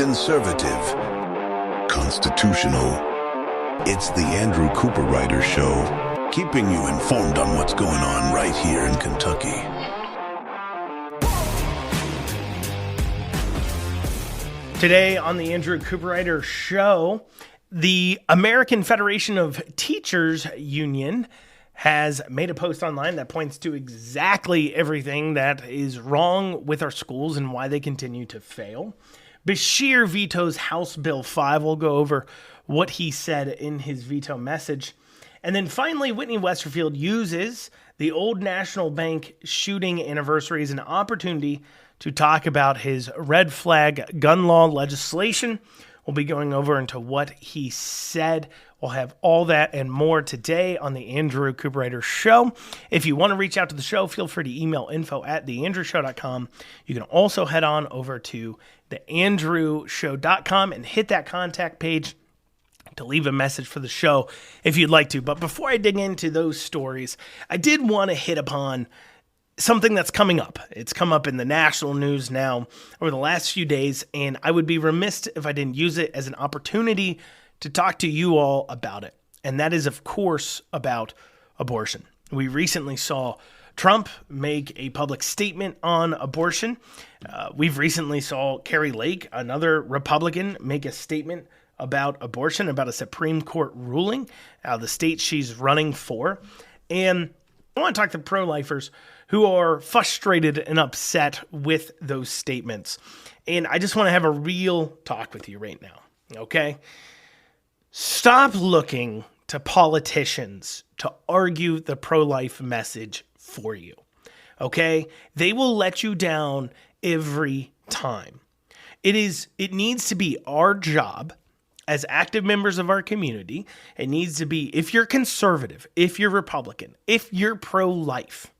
conservative, constitutional. It's the Andrew Cooperrider Show, keeping you informed on what's going on right here in Kentucky. Today on the Andrew Cooperrider Show, the American Federation of Teachers Union has made a post online that points to exactly everything that is wrong with our schools and why they continue to fail. Beshear vetoes House Bill 5. We'll go over what he said in his veto message. And then finally, Whitney Westerfield uses the Old National Bank shooting anniversary as an opportunity to talk about his red flag gun law legislation. We'll be going over into what he said. We'll have all that and more today on the Andrew Cooperrider Show. If you want to reach out to the show, feel free to email info@theandrewshow.com. You can also head on over to theandrewshow.com and hit that contact page to leave a message for the show if you'd like to. But before I dig into those stories, I did want to hit upon something that's coming up. It's come up in the national news now over the last few days, and I would be remiss if I didn't use it as an opportunity to talk to you all about it. And that is, of course, about abortion. We recently saw Trump make a public statement on abortion. We've recently saw Carrie Lake, another Republican, make a statement about abortion, about a Supreme Court ruling, the state she's running for. And I want to talk to pro-lifers who are frustrated and upset with those statements. And I just want to have a real talk with you right now, okay? Stop looking to politicians to argue the pro-life message for you, okay? They will let you down every time. It needs to be our job as active members of our community. It needs to be, if you're conservative, if you're Republican, if you're pro-life,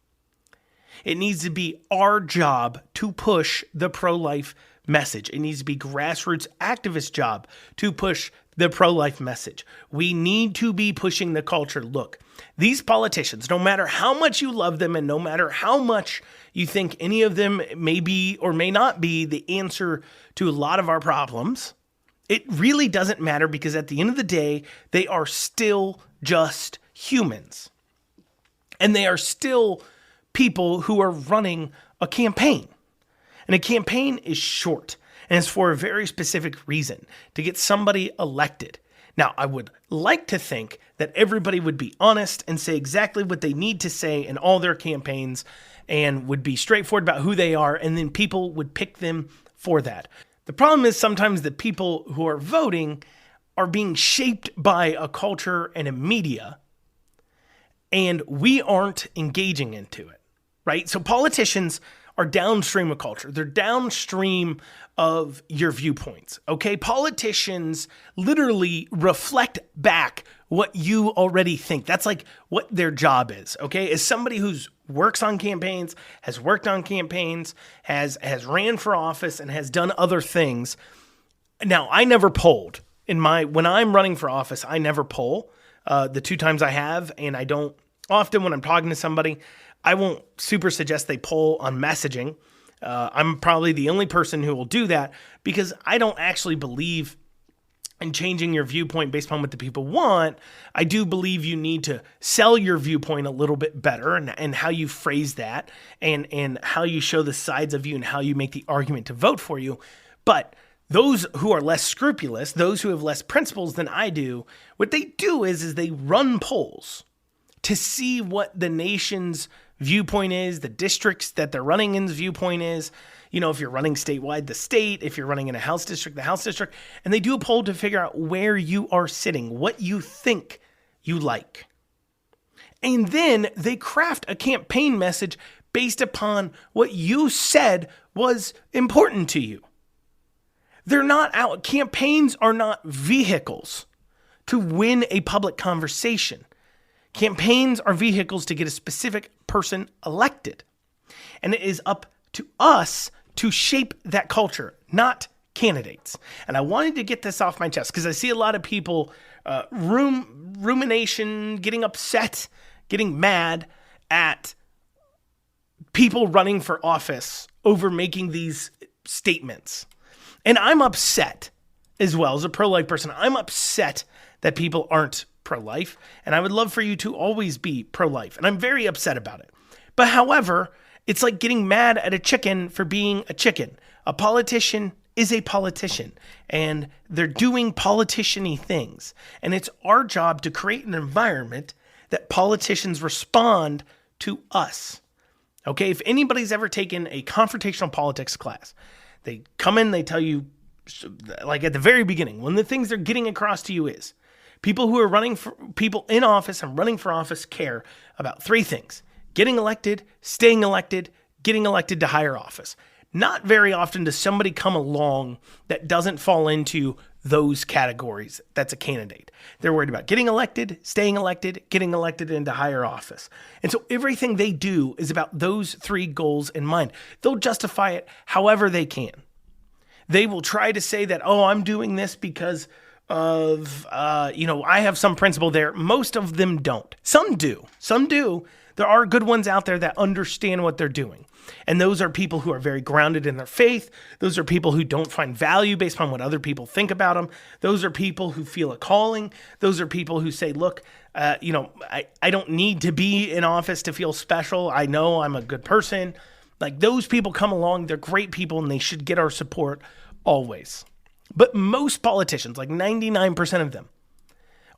it needs to be our job to push the pro-life message. It needs to be grassroots activist job to push the pro-life message. We need to be pushing the culture. Look, these politicians, no matter how much you love them and no matter how much you think any of them may be or may not be the answer to a lot of our problems, it really doesn't matter, because at the end of the day, they are still just humans. And they are still people who are running a campaign. And a campaign is short, and it's for a very specific reason, to get somebody elected. Now, I would like to think that everybody would be honest and say exactly what they need to say in all their campaigns and would be straightforward about who they are, and then people would pick them for that. The problem is sometimes the people who are voting are being shaped by a culture and a media, and we aren't engaging into it, right? So politicians are downstream of culture. They're downstream of your viewpoints, okay? Politicians literally reflect back what you already think. That's like what their job is, okay? As somebody who's works on campaigns, has worked on campaigns, has ran for office, and has done other things. Now, I never polled. When I'm running for office, I never poll. The two times I have, and I don't often when I'm talking to somebody, I won't super suggest they poll on messaging. I'm probably the only person who will do that, because I don't actually believe in changing your viewpoint based on what the people want. I do believe you need to sell your viewpoint a little bit better, and how you phrase that, and how you show the sides of you and how you make the argument to vote for you. But those who are less scrupulous, those who have less principles than I do, what they do is they run polls to see what the nation's viewpoint is, the districts that they're running in's viewpoint is. You know, if you're running statewide, the state, if you're running in a House district, the House district, and they do a poll to figure out where you are sitting, what you think you like. And then they craft a campaign message based upon what you said was important to you. They're not out. Campaigns are not vehicles to win a public conversation. Campaigns are vehicles to get a specific person elected. And it is up to us to shape that culture, not candidates. And I wanted to get this off my chest because I see a lot of people rumination, getting upset, getting mad at people running for office over making these statements. And I'm upset as well as a pro-life person. I'm upset that people aren't pro-life, and I would love for you to always be pro-life, and I'm very upset about it. But however, it's like getting mad at a chicken for being a chicken. A politician is a politician, and they're doing politician-y things. And it's our job to create an environment that politicians respond to us. Okay, if anybody's ever taken a confrontational politics class, they come in, they tell you, like at the very beginning, one of the things they're getting across to you is people who are running for people in office and running for office care about three things: getting elected, staying elected, getting elected to higher office. Not very often does somebody come along that doesn't fall into those categories. That's a candidate. They're worried about getting elected, staying elected, getting elected into higher office. And so everything they do is about those three goals in mind. They'll justify it however they can. They will try to say that, oh, I'm doing this because of, I have some principle there. Most of them don't. Some do. There are good ones out there that understand what they're doing. And those are people who are very grounded in their faith. Those are people who don't find value based on what other people think about them. Those are people who feel a calling. Those are people who say, look, I don't need to be in office to feel special. I know I'm a good person. Like, those people come along. They're great people, and they should get our support always. But most politicians, like 99% of them,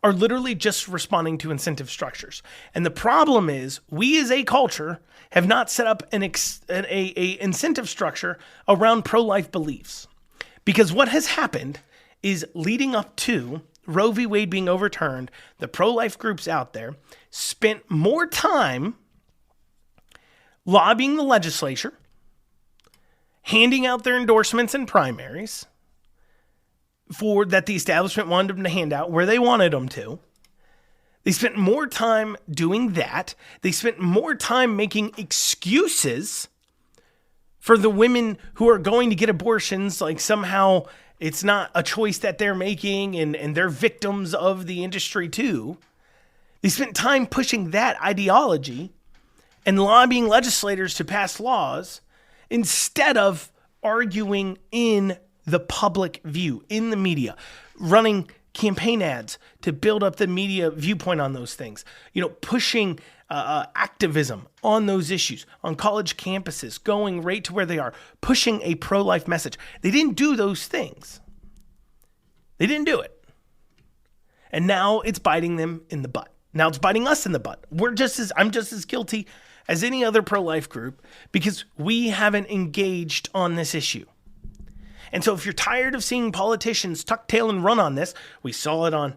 are literally just responding to incentive structures. And the problem is, we as a culture have not set up an incentive structure around pro-life beliefs. Because what has happened is, leading up to Roe v. Wade being overturned, the pro-life groups out there spent more time lobbying the legislature, handing out their endorsements in primaries that the establishment wanted them to hand out where they wanted them to. They spent more time doing that. They spent more time making excuses for the women who are going to get abortions, like somehow it's not a choice that they're making and they're victims of the industry too. They spent time pushing that ideology and lobbying legislators to pass laws instead of arguing in the public view, in the media, running campaign ads to build up the media viewpoint on those things, pushing activism on those issues, on college campuses, going right to where they are, pushing a pro-life message. They didn't do those things. They didn't do it. And now it's biting them in the butt. Now it's biting us in the butt. I'm just as guilty as any other pro-life group because we haven't engaged on this issue. And so if you're tired of seeing politicians tuck tail and run on this, we saw it on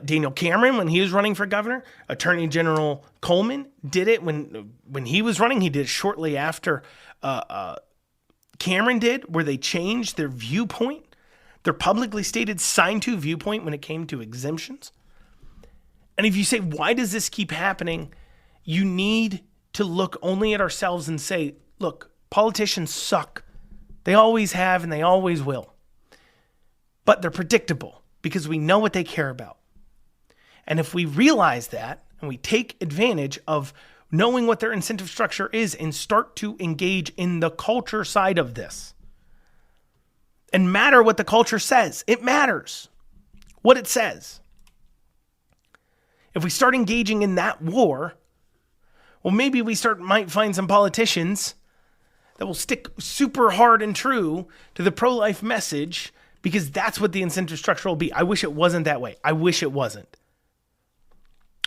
Daniel Cameron when he was running for governor. Attorney General Coleman did it when he was running. He did it shortly after Cameron did, where they changed their viewpoint, their publicly stated signed to viewpoint when it came to exemptions. And if you say, why does this keep happening? You need to look only at ourselves and say, look, politicians suck. They always have and they always will. But they're predictable because we know what they care about. And if we realize that and we take advantage of knowing what their incentive structure is and start to engage in the culture side of this and matter what the culture says, it matters what it says. If we start engaging in that war, well, maybe we might find some politicians that will stick super hard and true to the pro-life message because that's what the incentive structure will be. I wish it wasn't that way. I wish it wasn't.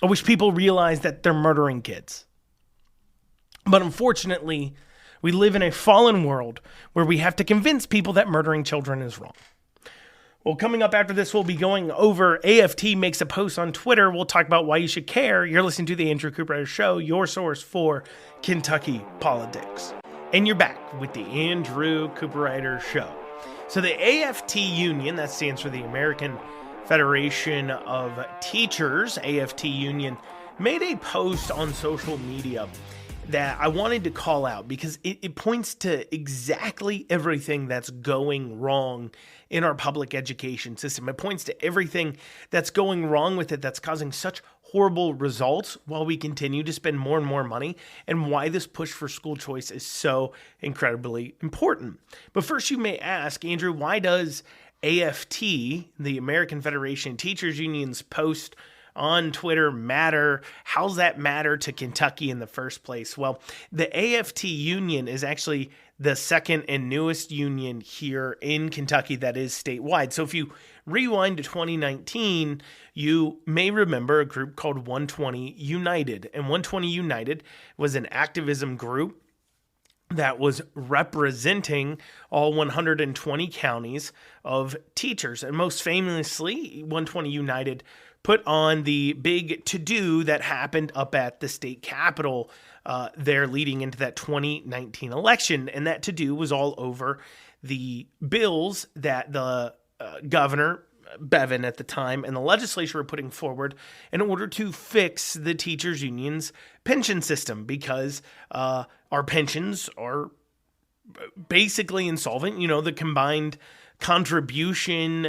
I wish people realized that they're murdering kids. But unfortunately, we live in a fallen world where we have to convince people that murdering children is wrong. Well, coming up after this, we'll be going over AFT makes a post on Twitter. We'll talk about why you should care. You're listening to the Andrew Cooperrider Show, your source for Kentucky politics. And you're back with the Andrew Cooperrider Show. So the AFT Union, that stands for the American Federation of Teachers, AFT Union, made a post on social media that I wanted to call out because it points to exactly everything that's going wrong in our public education system. It points to everything that's going wrong with it that's causing such horrible results while we continue to spend more and more money, and why this push for school choice is so incredibly important. But first, you may ask, Andrew, why does AFT, the American Federation of Teachers Unions, post on Twitter matter? How's that matter to Kentucky in the first place? Well, the AFT union is actually the second and newest union here in Kentucky that is statewide. So if you rewind to 2019, you may remember a group called 120 United. And 120 United was an activism group that was representing all 120 counties of teachers. And most famously, 120 United put on the big to-do that happened up at the state capitol there leading into that 2019 election. And that to-do was all over the bills that the governor, Bevin at the time, and the legislature were putting forward in order to fix the teachers union's pension system, because our pensions are basically insolvent. You know, the combined contribution,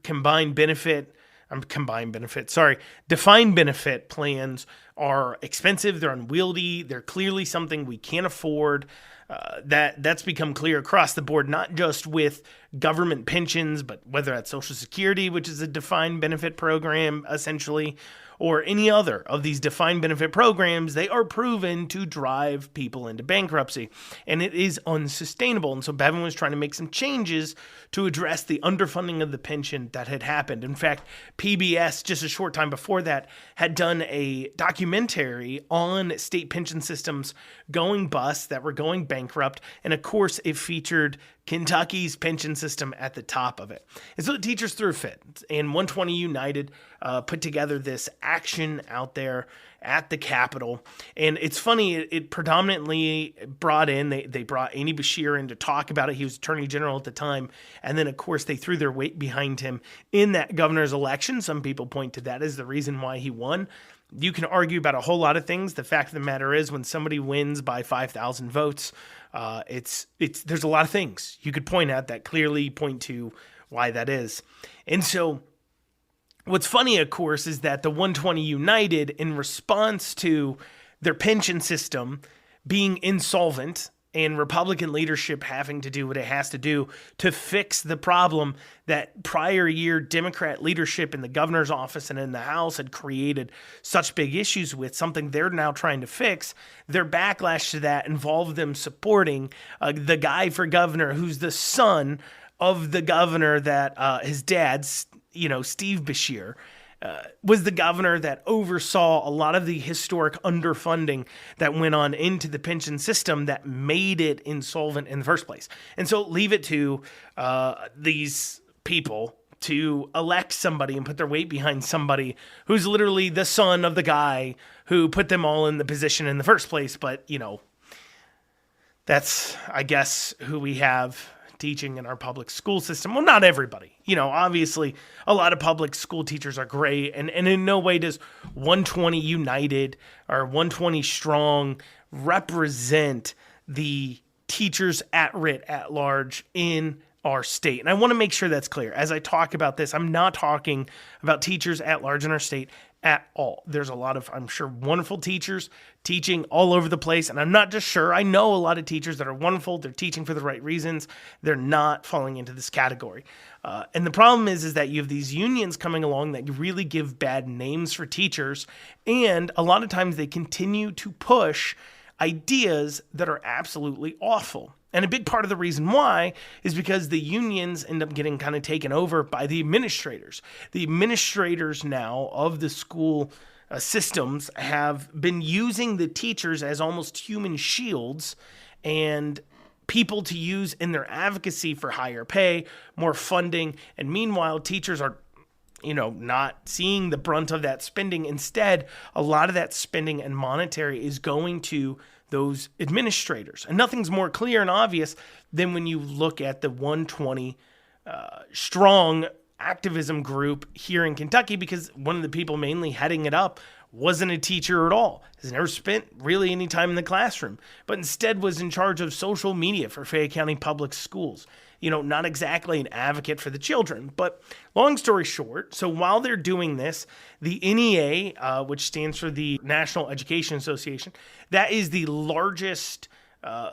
defined benefit plans are expensive. They're unwieldy. They're clearly something we can't afford. That's become clear across the board, not just with government pensions, but whether that's Social Security, which is a defined benefit program, essentially, or any other of these defined benefit programs. They are proven to drive people into bankruptcy, and it is unsustainable. And so Bevin was trying to make some changes to address the underfunding of the pension that had happened. In fact, PBS, just a short time before that, had done a documentary on state pension systems going bust, that were going bankrupt, and of course it featured Kentucky's pension system at the top of it. And so the teachers threw a fit, and 120 United put together this action out there at the Capitol. And it's funny, it predominantly brought in, they brought Andy Beshear in to talk about it. He was Attorney General at the time. And then, of course, they threw their weight behind him in that governor's election. Some people point to that as the reason why he won. You can argue about a whole lot of things. The fact of the matter is, when somebody wins by 5,000 votes, there's a lot of things you could point at that clearly point to why that is. And so what's funny, of course, is that the 120 United, in response to their pension system being insolvent and Republican leadership having to do what it has to do to fix the problem that prior year Democrat leadership in the governor's office and in the House had created such big issues with, something they're now trying to fix, their backlash to that involved them supporting the guy for governor who's the son of the governor that his dad, Steve Beshear, was the governor that oversaw a lot of the historic underfunding that went on into the pension system that made it insolvent in the first place. And so leave it to these people to elect somebody and put their weight behind somebody who's literally the son of the guy who put them all in the position in the first place. But, that's, I guess, who we have teaching in our public school system. Well, not everybody. Obviously, a lot of public school teachers are great, and in no way does 120 United or 120 Strong represent the teachers at writ at large in our state. And I want to make sure that's clear. As I talk about this, I'm not talking about teachers at large in our state at all. There's a lot of, I'm sure, wonderful teachers teaching all over the place. And I'm not just sure. I know a lot of teachers that are wonderful. They're teaching for the right reasons. They're not falling into this category. And the problem is that you have these unions coming along that really give bad names for teachers. And a lot of times they continue to push ideas that are absolutely awful. And a big part of the reason why is because the unions end up getting kind of taken over by the administrators. The administrators now of the school systems have been using the teachers as almost human shields and people to use in their advocacy for higher pay, more funding. And meanwhile, teachers are not seeing the brunt of that spending. Instead, a lot of that spending and monetary is going to those administrators. And nothing's more clear and obvious than when you look at the 120 Strong activism group here in Kentucky, because one of the people mainly heading it up wasn't a teacher at all, has never spent really any time in the classroom, but instead was in charge of social media for Fayette County Public Schools. not exactly an advocate for the children. But long story short, so while they're doing this, the NEA, which stands for the National Education Association, that is the largest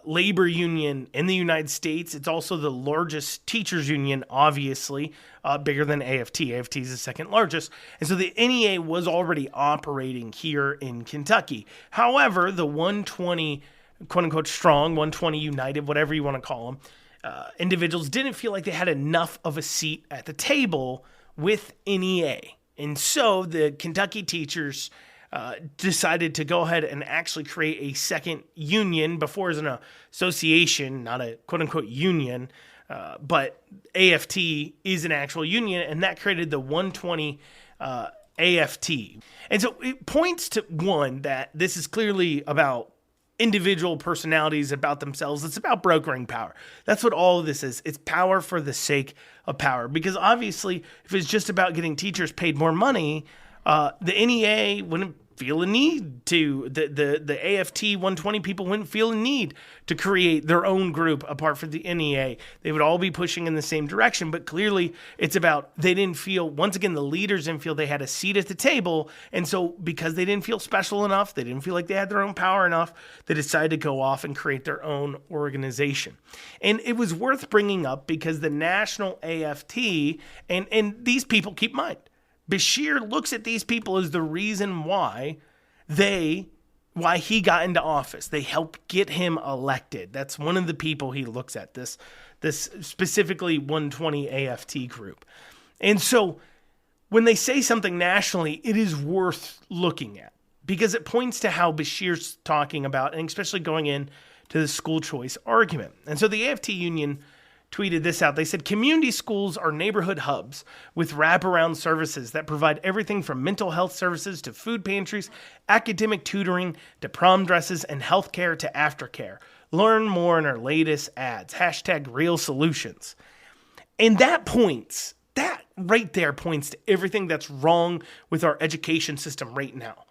labor union in the United States. It's also the largest teachers union, obviously, bigger than AFT. AFT is the second largest. And so the NEA was already operating here in Kentucky. However, the 120, quote unquote, strong, 120 United, whatever you want to call them, individuals didn't feel like they had enough of a seat at the table with NEA. And so the Kentucky teachers decided to go ahead and actually create a second union. Before it was an association, not a quote-unquote union, but AFT is an actual union, and that created the 120 AFT. And so it points to, one, that this is clearly about individual personalities, about themselves. It's about brokering power. That's what all of this is. It's power for the sake of power. Because obviously, if it's just about getting teachers paid more money, the NEA wouldn't feel a need to, the AFT 120 people wouldn't feel a need to create their own group apart from the NEA. They would all be pushing in the same direction, but clearly it's about, they didn't feel, once again, the leaders didn't feel they had a seat at the table, and so because they didn't feel special enough, they didn't feel like they had their own power enough, they decided to go off and create their own organization. And it was worth bringing up because the National AFT, and these people, keep in mind, Beshear looks at these people as the reason why he got into office. They helped get him elected. That's one of the people he looks at, this specifically 120 AFT group. And so when they say something nationally, it is worth looking at because it points to how Beshear's talking about, and especially going in to the school choice argument. And so the AFT union tweeted this out. They said, community schools are neighborhood hubs with wraparound services that provide everything from mental health services to food pantries, academic tutoring to prom dresses, and healthcare to aftercare. Learn more in our latest ads. #RealSolutions. And that right there points to everything that's wrong with our education system right now.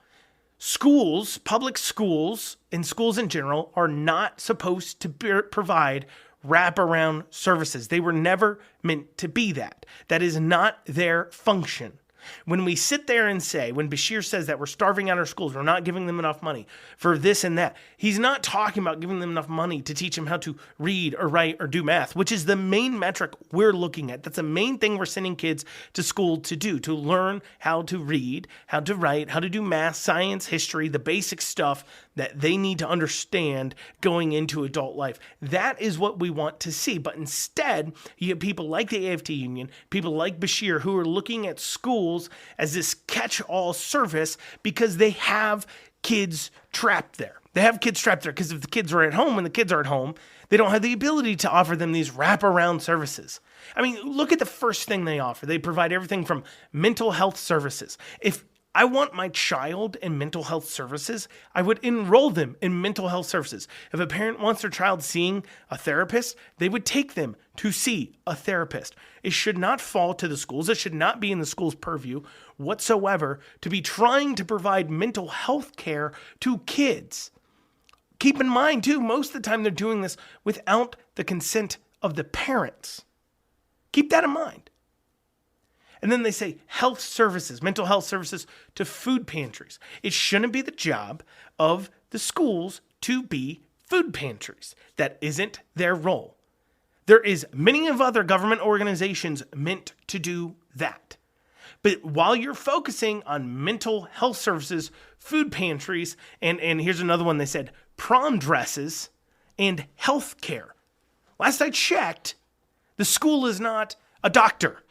Schools, public schools, and schools in general are not supposed to provide wraparound services. They were never meant to be that. That is not their function. When we sit there and say, when Beshear says that we're starving out our schools, we're not giving them enough money for this and that, he's not talking about giving them enough money to teach them how to read or write or do math, which is the main metric we're looking at. That's the main thing we're sending kids to school to do, to learn how to read, how to write, how to do math, science, history, the basic stuff that they need to understand going into adult life. That is what we want to see. But instead, you have people like the AFT Union, people like Beshear, who are looking at schools as this catch-all service because they have kids trapped there. They have kids trapped there because if the kids are at home, when the kids are at home, they don't have the ability to offer them these wraparound services. I mean, look at the first thing they offer. They provide everything from mental health services. If I want my child in mental health services, I would enroll them in mental health services. If a parent wants their child seeing a therapist, they would take them to see a therapist. It should not fall to the schools. It should not be in the school's purview whatsoever to be trying to provide mental health care to kids. Keep in mind, too, most of the time they're doing this without the consent of the parents. Keep that in mind. And then they say health services, mental health services to food pantries. It shouldn't be the job of the schools to be food pantries. That isn't their role. There is many of other government organizations meant to do that. But while you're focusing on mental health services, food pantries, and here's another one they said, prom dresses and health care. Last I checked, the school is not a doctor.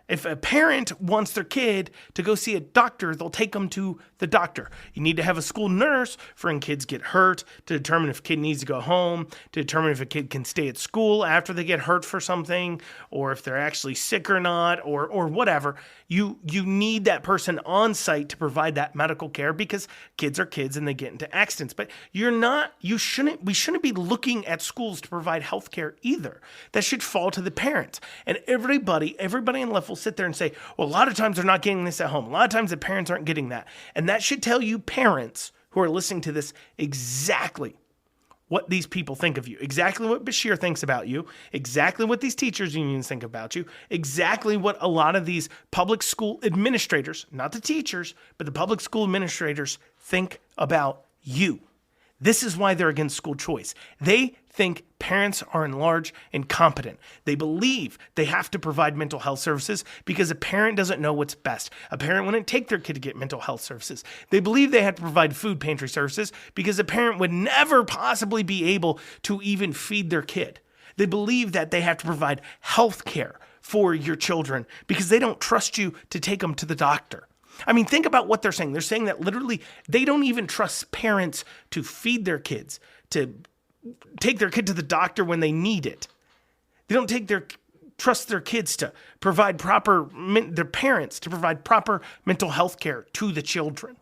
If a parent wants their kid to go see a doctor, they'll take them to the doctor. You need to have a school nurse for when kids get hurt, to determine if a kid needs to go home, to determine if a kid can stay at school after they get hurt for something, or if they're actually sick or not, or whatever. You need that person on site to provide that medical care because kids are kids and they get into accidents. But we shouldn't be looking at schools to provide health care either. That should fall to the parents. And everybody in left will sit there and say, well, a lot of times they're not getting this at home. A lot of times the parents aren't getting that. And that should tell you, parents who are listening to this, exactly what these people think of you, exactly what Beshear thinks about you, exactly what these teachers unions think about you, exactly what a lot of these public school administrators, not the teachers, but the public school administrators think about you. This is why they're against school choice. They think parents are in large incompetent. They believe they have to provide mental health services because a parent doesn't know what's best. A parent wouldn't take their kid to get mental health services. They believe they have to provide food pantry services because a parent would never possibly be able to even feed their kid. They believe that they have to provide health care for your children because they don't trust you to take them to the doctor. I mean, think about what they're saying. They're saying that literally they don't even trust parents to feed their kids, to take their kid to the doctor when they need it. They don't trust their kids to provide their parents to provide proper mental health care to the children.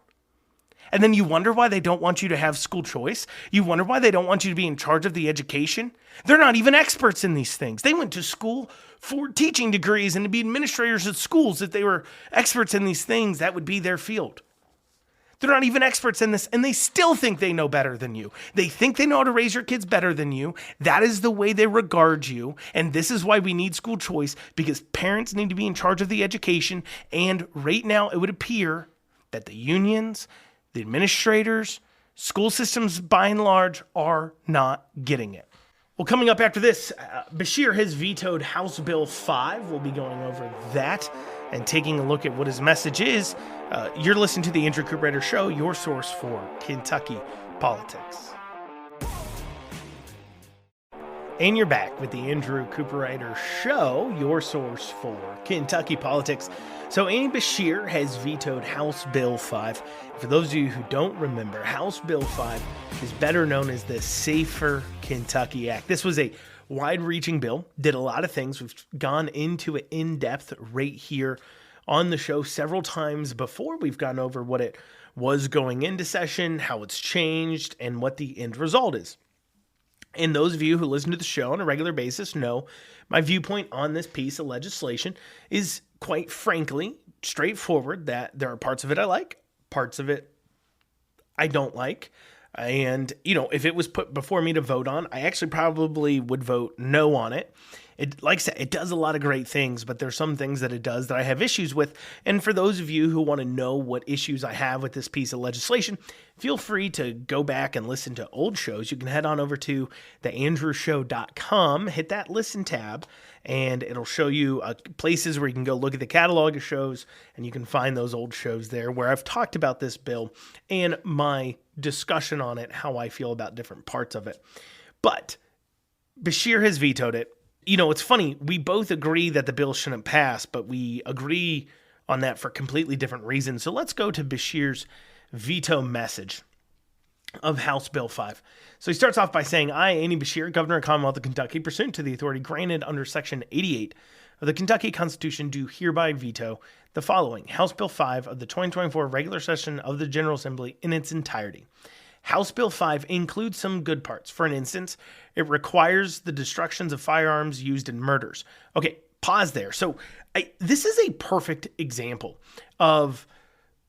And then you wonder why they don't want you to have school choice. You wonder why they don't want you to be in charge of the education. They're not even experts in these things. They went to school for teaching degrees and to be administrators at schools. If they were experts in these things, that would be their field. They're not even experts in this, and they still think they know better than you. They think they know how to raise your kids better than you. That is the way they regard you, and this is why we need school choice, because parents need to be in charge of the education, and right now it would appear that the unions, the administrators, school systems by and large are not getting it. Well, coming up after this, Beshear has vetoed House Bill 5. We'll be going over that and taking a look at what his message is. You're listening to the Andrew Cooperrider Show, your source for Kentucky politics. And you're back with the Andrew Cooperrider Show, your source for Kentucky politics. So Andy Beshear has vetoed House Bill 5. For those of you who don't remember, House Bill 5 is better known as the Safer Kentucky Act. This was a wide-reaching bill, did a lot of things. We've gone into it in depth right here on the show several times before. We've gone over what it was going into session, how it's changed, and what the end result is. And those of you who listen to the show on a regular basis know my viewpoint on this piece of legislation is quite frankly straightforward, that there are parts of it I like, parts of it I don't like. And, if it was put before me to vote on, I actually probably would vote no on it. Like I said, it does a lot of great things, but there's some things that it does that I have issues with. And for those of you who want to know what issues I have with this piece of legislation, feel free to go back and listen to old shows. You can head on over to theandrewshow.com, hit that listen tab, and it'll show you places where you can go look at the catalog of shows, and you can find those old shows there where I've talked about this bill and my discussion on it, how I feel about different parts of it. But Beshear has vetoed it. It's funny, we both agree that the bill shouldn't pass, but we agree on that for completely different reasons. So let's go to Beshear's veto message of House Bill 5. So he starts off by saying, I, Andy Beshear, Governor of the Commonwealth of Kentucky, pursuant to the authority granted under Section 88 of the Kentucky Constitution, do hereby veto the following: House Bill 5 of the 2024 regular session of the General Assembly in its entirety. House Bill 5 includes some good parts. For an instance, it requires the destructions of firearms used in murders. Okay, pause there. So this is a perfect example of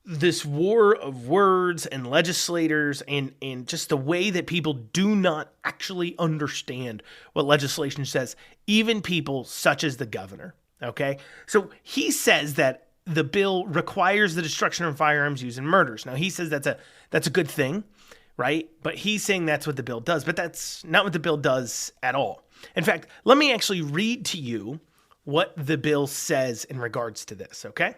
this war of words and legislators and just the way that people do not actually understand what legislation says, even people such as the governor. Okay, so he says that the bill requires the destruction of firearms used in murders. Now, he says that's a good thing, right? But he's saying that's what the bill does, but that's not what the bill does at all. In fact, let me actually read to you what the bill says in regards to this, okay?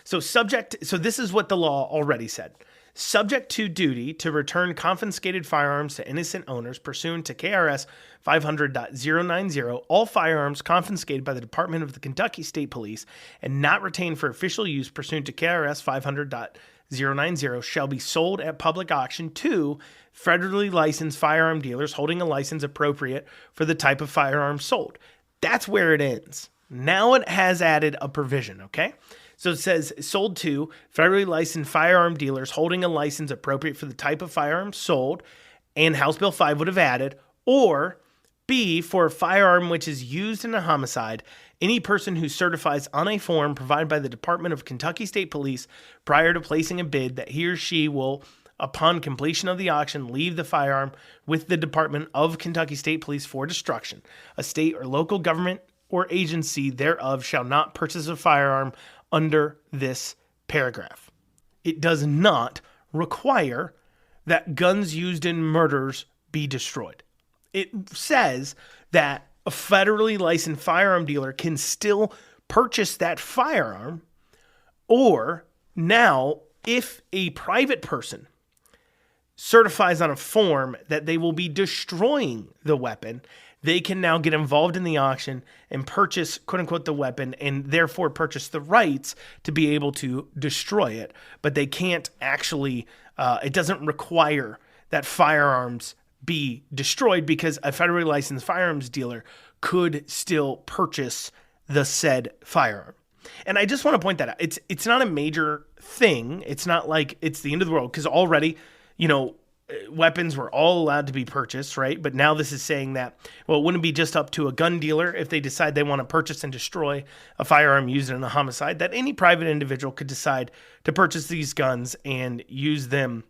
So this is what the law already said. Subject to duty to return confiscated firearms to innocent owners pursuant to KRS 500.090, all firearms confiscated by the Department of the Kentucky State Police and not retained for official use pursuant to KRS 500.090 shall be sold at public auction to federally licensed firearm dealers holding a license appropriate for the type of firearm sold. That's where it ends. Now it has added a provision, okay? So it says sold to federally licensed firearm dealers holding a license appropriate for the type of firearm sold, and House Bill 5 would have added, or B, for a firearm which is used in a homicide, any person who certifies on a form provided by the Department of Kentucky State Police prior to placing a bid that he or she will upon completion of the auction, leave the firearm with the Department of Kentucky State Police for destruction. A state or local government or agency thereof shall not purchase a firearm under this paragraph. It does not require that guns used in murders be destroyed. It says that a federally licensed firearm dealer can still purchase that firearm, or now if a private person certifies on a form that they will be destroying the weapon, they can now get involved in the auction and purchase, quote unquote, the weapon, and therefore purchase the rights to be able to destroy it. But they can't actually, it doesn't require that firearms be destroyed, because a federally licensed firearms dealer could still purchase the said firearm. And I just want to point that out. It's not a major thing. It's not like it's the end of the world, because already, weapons were all allowed to be purchased, right? But now this is saying that, well, it wouldn't be just up to a gun dealer if they decide they want to purchase and destroy a firearm used in a homicide, that any private individual could decide to purchase these guns and use them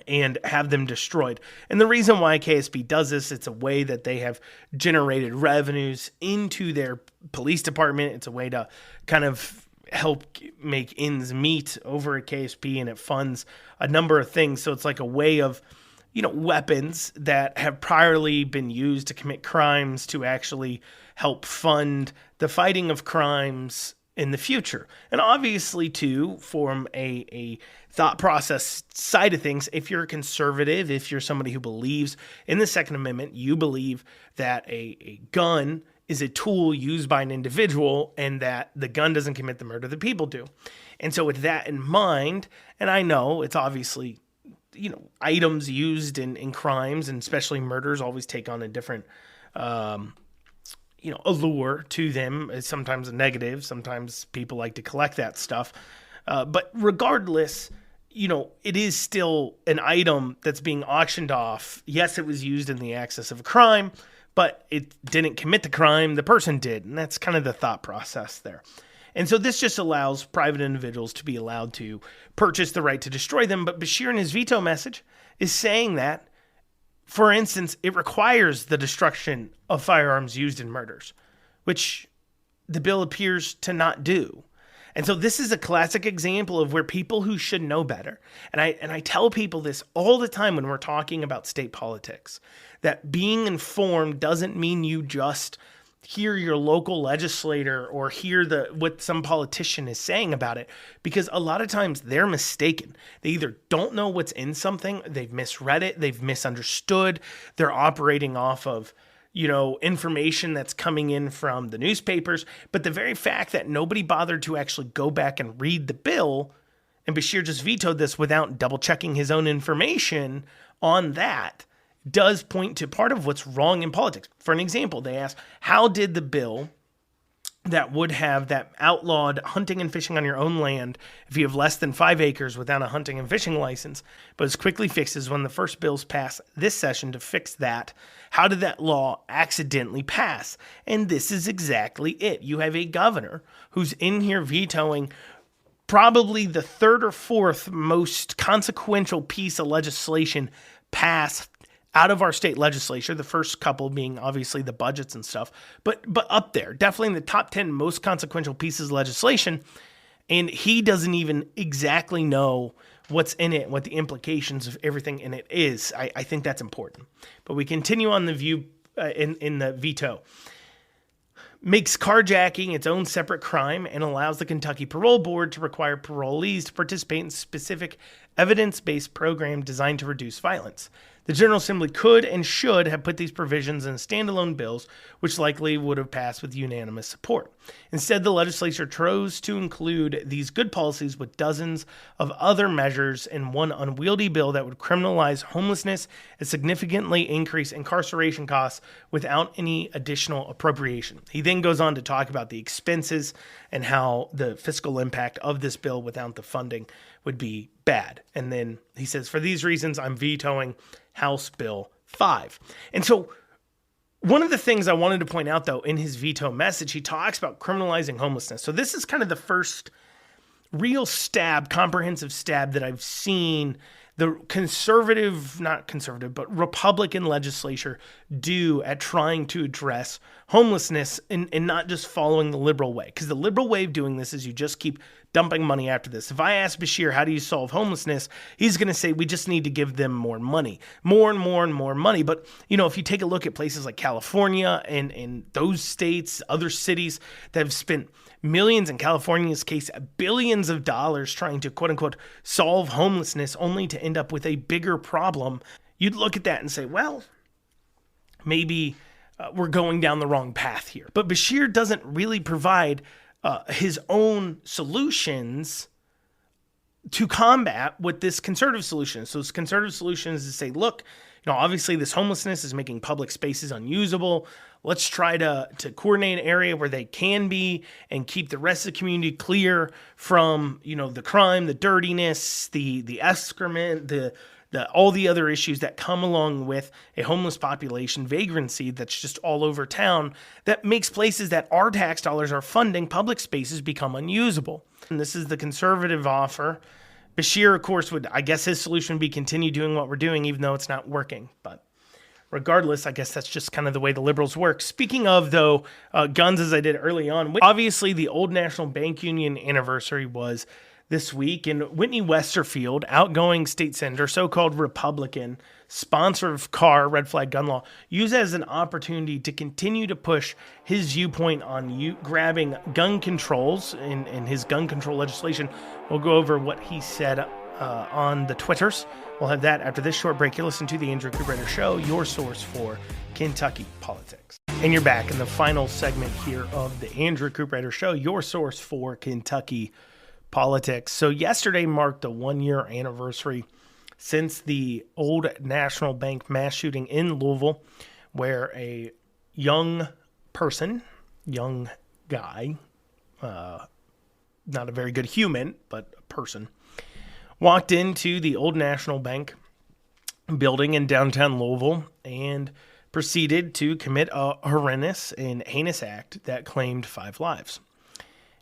and have them destroyed. And the reason why KSP does this, it's a way that they have generated revenues into their police department. It's a way to kind of help make ends meet over at KSP, and it funds a number of things. So it's like a way of, weapons that have priorly been used to commit crimes to actually help fund the fighting of crimes in the future. And obviously, too, from a thought process side of things, if you're a conservative, if you're somebody who believes in the Second Amendment, you believe that a gun is a tool used by an individual and that the gun doesn't commit the murder, the people do. And so with that in mind, and I know it's obviously, items used in crimes, and especially murders, always take on a different allure to them. It's sometimes a negative. Sometimes people like to collect that stuff. But regardless, it is still an item that's being auctioned off. Yes, it was used in the access of a crime, but it didn't commit the crime. The person did. And that's kind of the thought process there. And so this just allows private individuals to be allowed to purchase the right to destroy them. But Beshear in his veto message is saying that, for instance, it requires the destruction of firearms used in murders, which the bill appears to not do. And so this is a classic example of where people who should know better, and I tell people this all the time when we're talking about state politics, that being informed doesn't mean you just hear your local legislator or hear what some politician is saying about it, because a lot of times they're mistaken. They either don't know what's in something, they've misread it, they've misunderstood, they're operating off of information that's coming in from the newspapers. But the very fact that nobody bothered to actually go back and read the bill, and Beshear just vetoed this without double checking his own information on that, does point to part of what's wrong in politics. For an example, they asked, how did the bill that would have that outlawed hunting and fishing on your own land if you have less than 5 acres without a hunting and fishing license, but is quickly fixed is when the first bills pass this session to fix that, how did that law accidentally pass? And this is exactly it. You have a governor who's in here vetoing probably the third or fourth most consequential piece of legislation passed out of our state legislature, the first couple being obviously the budgets and stuff, but up there, definitely in the top 10 most consequential pieces of legislation, and he doesn't even exactly know what's in it, what the implications of everything in it is. I think that's important. But we continue on the view in the veto. Makes carjacking its own separate crime and allows the Kentucky Parole Board to require parolees to participate in specific evidence-based program designed to reduce violence. The General Assembly could and should have put these provisions in standalone bills, which likely would have passed with unanimous support. Instead, the legislature chose to include these good policies with dozens of other measures in one unwieldy bill that would criminalize homelessness and significantly increase incarceration costs without any additional appropriation. He then goes on to talk about the expenses and how the fiscal impact of this bill without the funding would be bad. And then he says, for these reasons, I'm vetoing House Bill 5. And so one of the things I wanted to point out, though, in his veto message, he talks about criminalizing homelessness. So this is kind of the first real comprehensive stab that I've seen the Republican legislature do at trying to address homelessness and not just following the liberal way. Because the liberal way of doing this is you just keep dumping money after this. If I ask Beshear, how do you solve homelessness? He's going to say, we just need to give them more money, more and more and more money. But, if you take a look at places like California and those states, other cities that have spent millions, in California's case, billions of dollars trying to quote unquote solve homelessness only to end up with a bigger problem, you'd look at that and say, well, maybe we're going down the wrong path here. But Beshear doesn't really provide his own solutions to combat what this conservative solution is. So this conservative solution is to say, look, obviously this homelessness is making public spaces unusable. Let's try to coordinate an area where they can be and keep the rest of the community clear from, the crime, the dirtiness, the excrement, all the other issues that come along with a homeless population, vagrancy that's just all over town, that makes places that our tax dollars are funding, public spaces, become unusable. And this is the conservative offer. Beshear, of course, his solution would be continue doing what we're doing, even though it's not working. But regardless, I guess that's just kind of the way the liberals work. Speaking of, though, guns, as I did early on, obviously the Old National Bank Union anniversary was this week, and Whitney Westerfield, outgoing state senator, so-called Republican, sponsor of CAR, red flag gun law, used as an opportunity to continue to push his viewpoint on grabbing gun controls in his gun control legislation. We'll go over what he said on the Twitters. We'll have that after this short break. You listen to the Andrew Cooperrider Show, your source for Kentucky politics. And you're back in the final segment here of the Andrew Cooperrider Show, your source for Kentucky politics. So yesterday marked the 1-year anniversary since the Old National Bank mass shooting in Louisville, where a young guy, not a very good human, but a person, walked into the Old National Bank building in downtown Louisville and proceeded to commit a horrendous and heinous act that claimed 5 lives.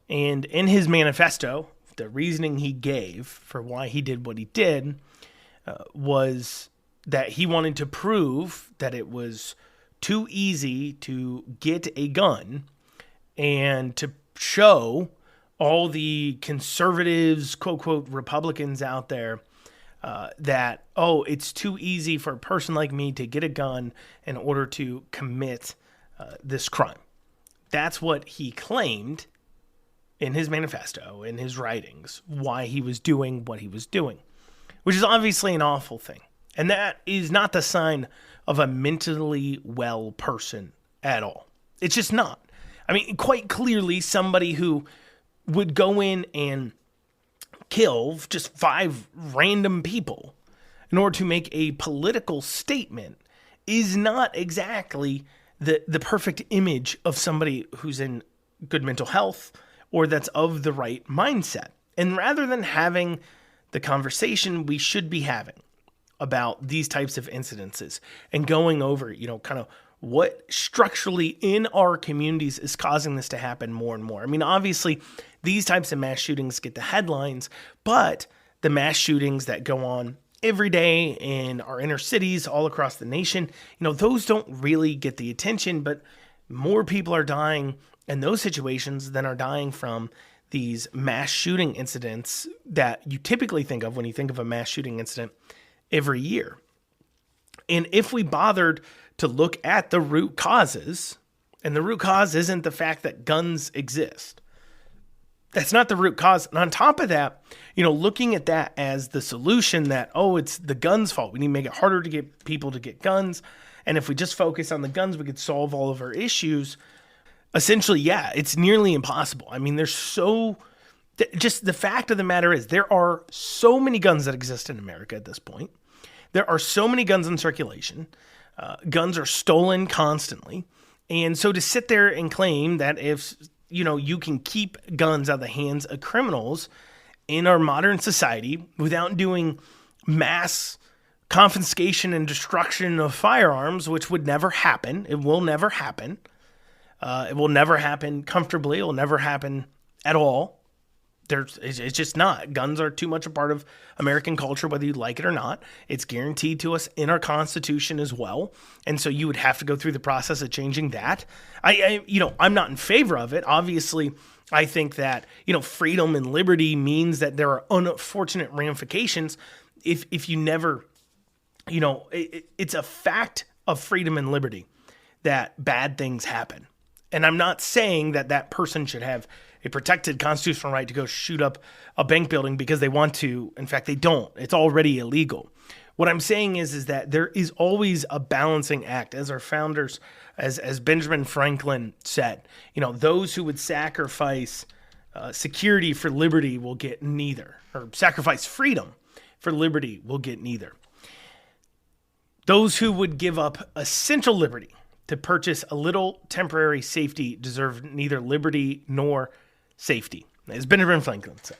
And in his manifesto, the reasoning he gave for why he did what he did was that he wanted to prove that it was too easy to get a gun and to show all the conservatives, quote, quote, Republicans out there that, it's too easy for a person like me to get a gun in order to commit this crime. That's what he claimed in his manifesto, in his writings, why he was doing what he was doing, which is obviously an awful thing. And that is not the sign of a mentally well person at all. It's just not. I mean, quite clearly, somebody who would go in and kill just 5 random people in order to make a political statement is not exactly the perfect image of somebody who's in good mental health or that's of the right mindset. And rather than having the conversation we should be having about these types of incidences and going over, kind of what structurally in our communities is causing this to happen more and more. I mean, obviously, these types of mass shootings get the headlines, but the mass shootings that go on every day in our inner cities all across the nation, those don't really get the attention, but more people are dying in those situations than are dying from these mass shooting incidents that you typically think of when you think of a mass shooting incident every year. And if we bothered to look at the root causes, and the root cause isn't the fact that guns exist. That's not the root cause. And on top of that, looking at that as the solution that, it's the guns' fault. We need to make it harder to get people to get guns. And if we just focus on the guns, we could solve all of our issues. Essentially, yeah, it's nearly impossible. I mean, just the fact of the matter is there are so many guns that exist in America at this point. There are so many guns in circulation. Guns are stolen constantly. And so to sit there and claim that if, you can keep guns out of the hands of criminals in our modern society without doing mass confiscation and destruction of firearms, which would never happen. It will never happen. It will never happen comfortably. It will never happen at all. It's just not. Guns are too much a part of American culture, whether you like it or not. It's guaranteed to us in our Constitution as well. And so you would have to go through the process of changing that. I'm not in favor of it. Obviously, I think that, freedom and liberty means that there are unfortunate ramifications if you never, it's a fact of freedom and liberty that bad things happen. And I'm not saying that person should have a protected constitutional right to go shoot up a bank building because they want to. In fact, they don't. It's already illegal. What I'm saying is that there is always a balancing act, as our founders, as Benjamin Franklin said. Those who would sacrifice security for liberty will get neither, or sacrifice freedom for liberty will get neither. Those who would give up essential liberty to purchase a little temporary safety deserve neither liberty nor safety, as Benjamin Franklin said.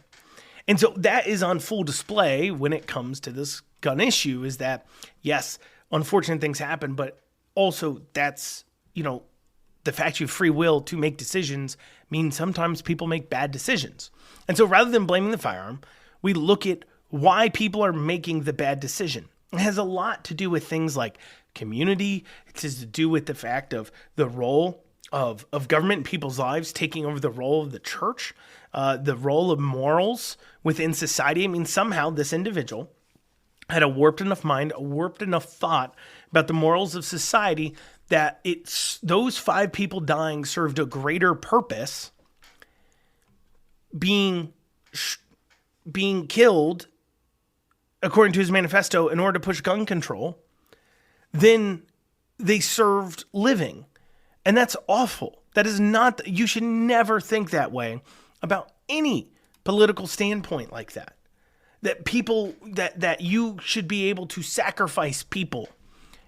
And so that is on full display when it comes to this gun issue, is that, yes, unfortunate things happen, but also that's, the fact you have free will to make decisions means sometimes people make bad decisions. And so rather than blaming the firearm, we look at why people are making the bad decision. It has a lot to do with things like community. It has to do with the fact of the role of government in people's lives taking over the role of the church, the role of morals within society. I mean, somehow this individual had a warped enough mind, a warped enough thought about the morals of society that those 5 people dying served a greater purpose, being killed, according to his manifesto, in order to push gun control, than they served living. And that's awful. That is not, you should never think that way about any political standpoint like that. That people, that you should be able to sacrifice people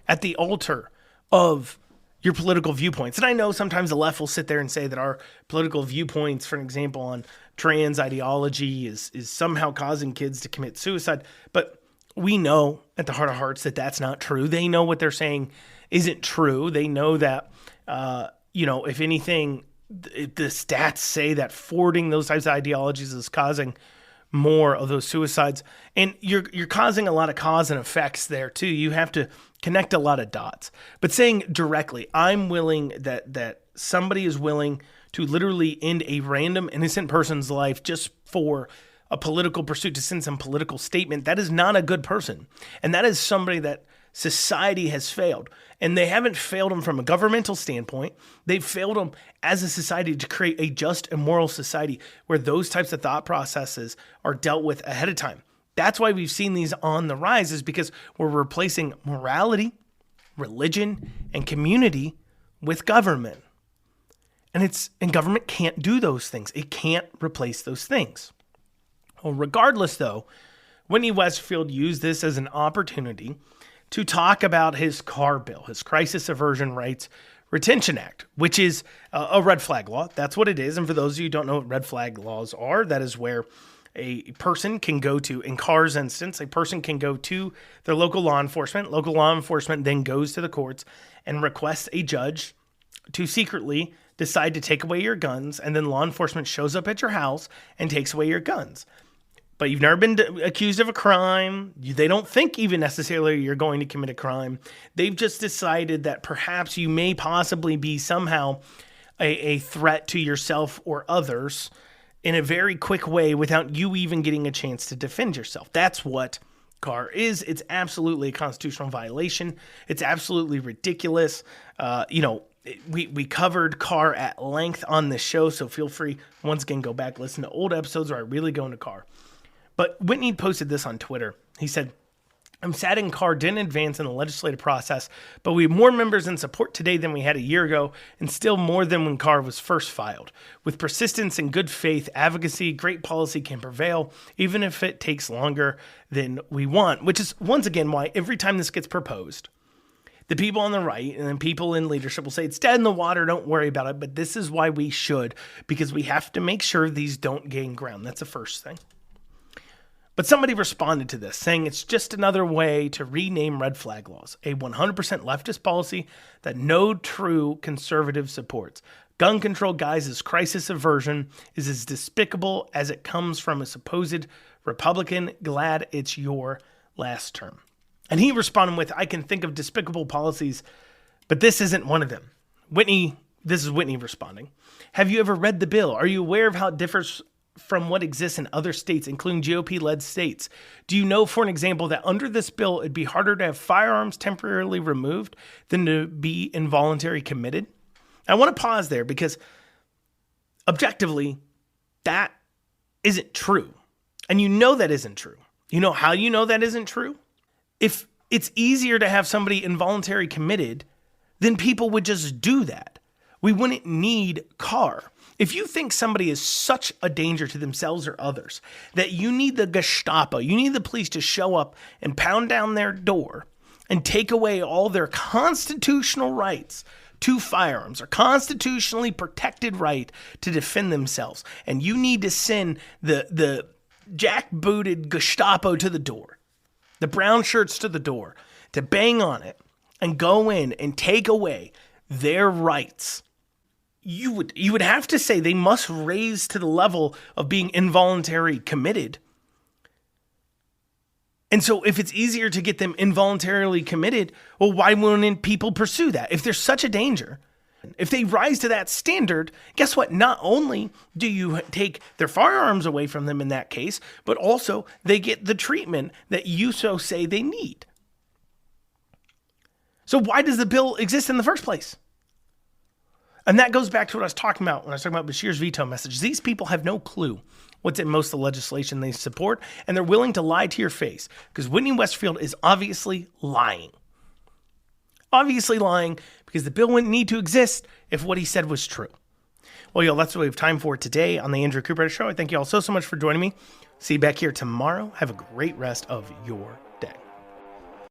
at the altar of your political viewpoints. And I know sometimes the left will sit there and say that our political viewpoints, for example, on trans ideology is somehow causing kids to commit suicide. But we know at the heart of hearts that that's not true. They know what they're saying isn't true. They know that, if anything, the stats say that forwarding those types of ideologies is causing more of those suicides. And you're causing a lot of cause and effects there too. You have to connect a lot of dots. But saying directly, I'm willing that somebody is willing to literally end a random innocent person's life just for a political pursuit, to send some political statement, that is not a good person. And that is somebody that society has failed. And they haven't failed them from a governmental standpoint. They've failed them as a society to create a just and moral society where those types of thought processes are dealt with ahead of time. That's why we've seen these on the rise, is because we're replacing morality, religion, and community with government. And government can't do those things. It can't replace those things. Well, regardless, though, Whitney Westerfield used this as an opportunity to talk about his CAR bill, his Crisis Aversion Rights Retention Act, which is a red flag law. That's what it is. And for those of you who don't know what red flag laws are, that is where a person can go to, in CAR's instance, a person can go to their local law enforcement. Local law enforcement then goes to the courts and requests a judge to secretly decide to take away your guns, and then law enforcement shows up at your house and takes away your guns. But you've never been accused of a crime. They don't think even necessarily you're going to commit a crime. They've just decided that perhaps you may possibly be somehow a threat to yourself or others in a very quick way without you even getting a chance to defend yourself. That's what CAR is. It's absolutely a constitutional violation. It's absolutely ridiculous. We covered CAR at length on this show, so feel free, once again, go back, listen to old episodes where I really go into CAR. But Whitney posted this on Twitter. He said, I'm saddened CAR didn't advance in the legislative process, but we have more members in support today than we had a year ago, and still more than when CAR was first filed. With persistence and good faith advocacy, great policy can prevail, even if it takes longer than we want, which is, once again, why every time this gets proposed, the people on the right and then people in leadership will say, it's dead in the water, don't worry about it. But this is why we should, because we have to make sure these don't gain ground. That's the first thing. But somebody responded to this, saying it's just another way to rename red flag laws, a 100% leftist policy that no true conservative supports. Gun control guys' as crisis aversion is as despicable as it comes from a supposed Republican. Glad it's your last term. And he responded with, I can think of despicable policies, but this isn't one of them. This is Whitney responding. Have you ever read the bill? Are you aware of how it differs from what exists in other states, including GOP-led states? Do you know, for an example, that under this bill, it'd be harder to have firearms temporarily removed than to be involuntary committed? I want to pause there because objectively, that isn't true. And you know that isn't true. You know how you know that isn't true? If it's easier to have somebody involuntary committed, then people would just do that. We wouldn't need CAR. If you think somebody is such a danger to themselves or others that you need the Gestapo, you need the police to show up and pound down their door and take away all their constitutional rights to firearms or constitutionally protected right to defend themselves, and you need to send the jackbooted Gestapo to the door, the brown shirts to the door, to bang on it and go in and take away their rights, you would have to say they must raise to the level of being involuntary committed. And so if it's easier to get them involuntarily committed, well, why wouldn't people pursue that? If they're such a danger, if they rise to that standard, guess what? Not only do you take their firearms away from them in that case, but also they get the treatment that you so say they need. So why does the bill exist in the first place? And that goes back to what I was talking about when I was talking about Beshear's veto message. These people have no clue what's in most of the legislation they support, and they're willing to lie to your face because Whitney Westerfield is obviously lying. Obviously lying because the bill wouldn't need to exist if what he said was true. Well, y'all, that's what we have time for today on the Andrew Cooperrider Show. I thank you all so much for joining me. See you back here tomorrow. Have a great rest of your